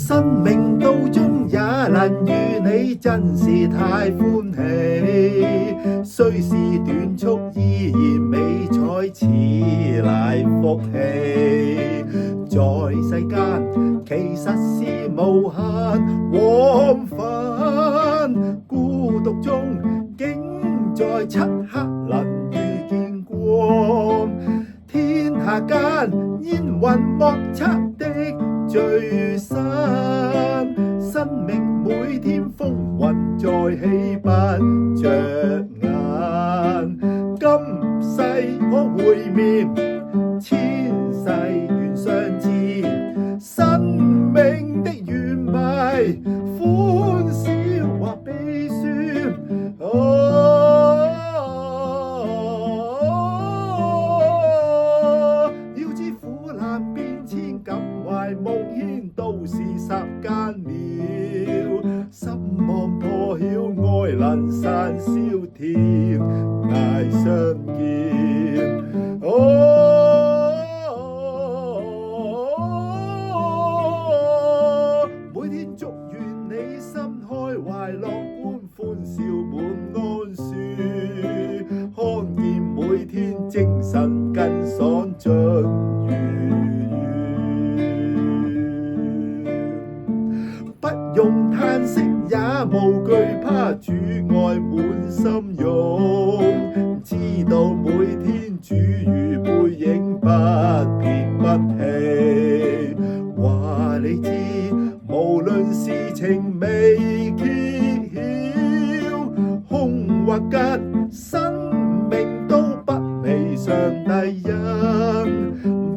生命道中也能與你，真是太歡喜。雖是短促，依然美彩，似乃福氣。在世間其實是無限往返，孤獨中竟在漆黑能遇見光。天下間煙雲莫測的聚散，生命每天風雲再起不着眼。今世可會面，前世願相見。生命的原迷，歡笑或悲酸。要知苦難變遷，感懷夢牽，都是霎間了。心望破曉，愛能散燒，天涯相見。每天祝願你心開懷，樂觀歡笑滿安舒，看見每天精神更爽盡如願。不用嘆息也無懼怕，主愛滿心擁，知道每天主如背影，不撇不棄。話你知，無論事情未揭曉，空或吉，生命都不離上帝恩。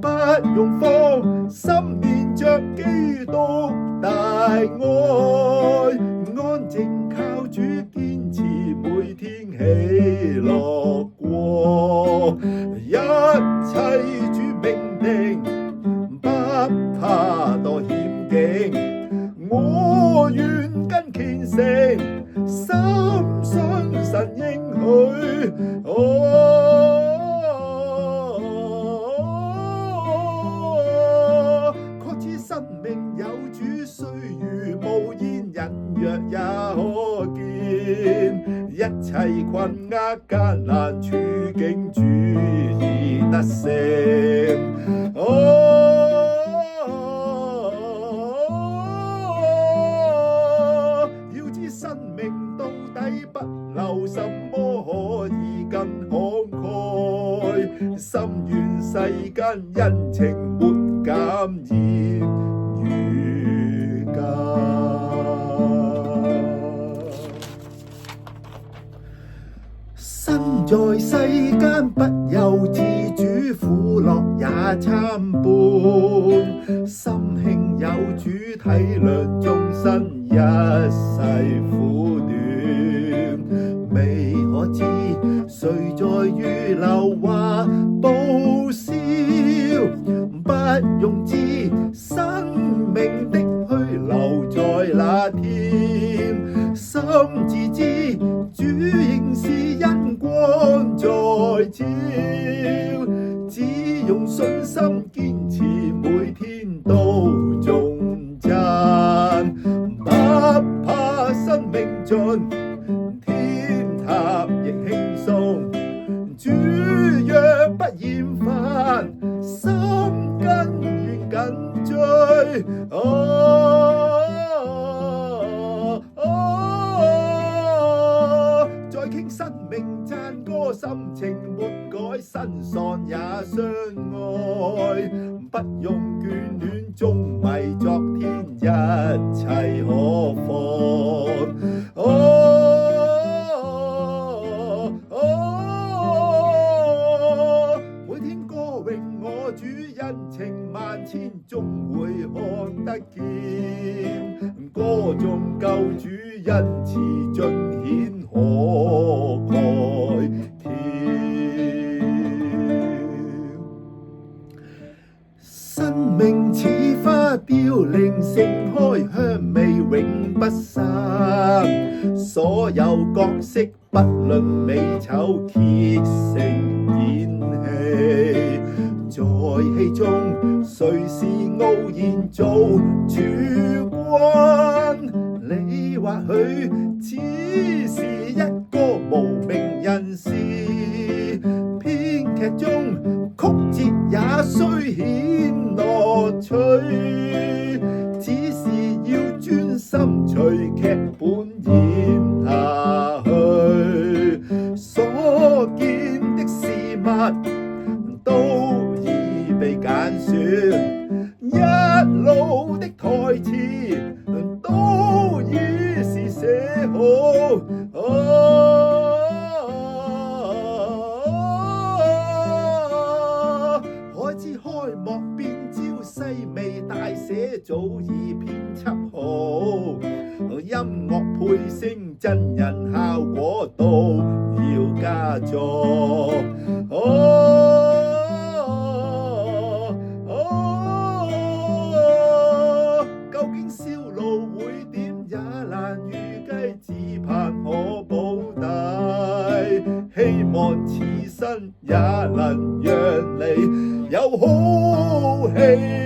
不用慌，心連着基督大愛，安靜靠主堅持，每天喜樂過。一切主命定，不怕多險境，我願跟虔誠，深信神應許。確知生命有主，雖如無煙，隱約也可見。一切困厄艱難處境，主已得勝。要知生命到底不留什麼可以更慷慨，心願世間恩情沒減現如假。身在世間不由自主，苦樂也參半，心慶有主體諒眾生一世苦短。未可知誰在預留或報銷，不用知生命的虛留在那天，心自知主仍是恩光在照，只用信心堅持，每天都頌讚。不怕生命盡，天塌亦輕鬆，主若不厭煩，心更願緊追。再傾生命讚歌，心情沒改，身喪也相愛。不用眷戀，終迷昨天，一切可放。每天歌詠我主，恩情萬千，終會看得見。歌頌救主恩慈盡顯可蓋天。生命似花凋零盛開，香味永不散。所有角色不論美醜，竭誠演戲。在戲中誰是傲然做主官？編輯好，音樂配聲真人效果都要加作。究竟銷路會點也難預計，只盼可保底。希望此生也能讓你有好戲。